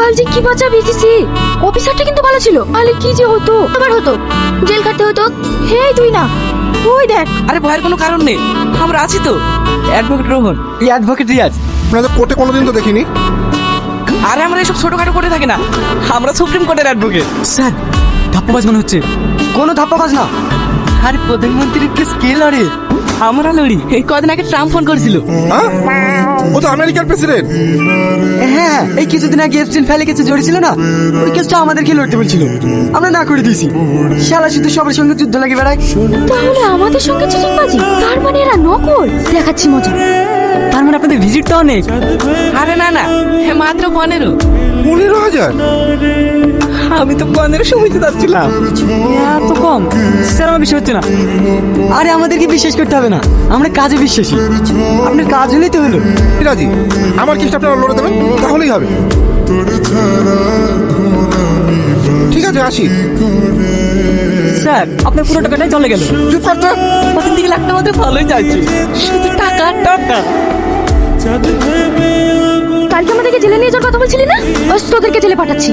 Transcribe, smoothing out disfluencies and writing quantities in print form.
কাল যে কি বাঁচা বেঁচেছি। অফিসারটা কিন্তু ভালো ছিল, তাহলে কি যে হতো, আবার হতো জেল খাটতে হতো। হে তুই না, ওই দেখ। আরে ভয়ের কোনো কারণ নেই, আমরা আছি তো। অ্যাডভোকেট রোহন, এই অ্যাডভোকেট রিয়াজ। আপনাদের কোর্টে কোনোদিন তো দেখিনি। আরে আমরা এসব ছোটখাটো করে থাকি না, আমরা সুপ্রিম কোর্টের অ্যাডভোকেট। স্যার ধাপ্পাবাজ মনে হচ্ছে। কোনো ধাপ্পাবাজ না। আরে প্রধানমন্ত্রীর কেস কে লড়ে? আমরা লড়ি। এই কদিন আগে ট্রাম্প ফোন করেছিল। হ্যাঁ, ও তো আমেরিকার প্রেসিডেন্ট। হ্যাঁ এই কিছুদিন আগে এফসিন ফাইলে কেসে জড়িয়েছিল না, ওই কেসটা আমাদেরকে লড়তে বলছিল, আমরা না করে দিয়েছি। শালা শুধু সবার সঙ্গে যুদ্ধ লাগে বেড়ায়। তাহলে আমাদের সঙ্গে চিটিংবাজি, তার মানে এরা নকল। দেখাচ্ছি মজা। তার মানে আপনাদের ভিজিটটা অনেক। আরে না না, মাত্র 15। 15,000? আমি তো 15 সময়তে যাচ্ছিলাম। এত কম? স্যার আমার বিশ্বাস হচ্ছে না। আরে আমাদেরকে বিশ্বাস করতে হবে না, আমরা কাজে বিশ্বাসী। আপনার কাজ হলেই তো হলো। রাজি, আমার কেসটা আপনারা লড়ে দেবেন, তাহলেই হবে। ঠিক আছে, আসি। স্যার আপনার পুরো টাকাটাই চলে গেল। চুপ করতে। 3 লাখ টাকা মধ্যে ভালোই যাচ্ছে, শুধু টাকা টাকা। কালকে আমাদেরকে জেলে নিয়ে যাওয়ার কথা বলছিলি না? তোদেরকে জেলে পাঠাচ্ছি।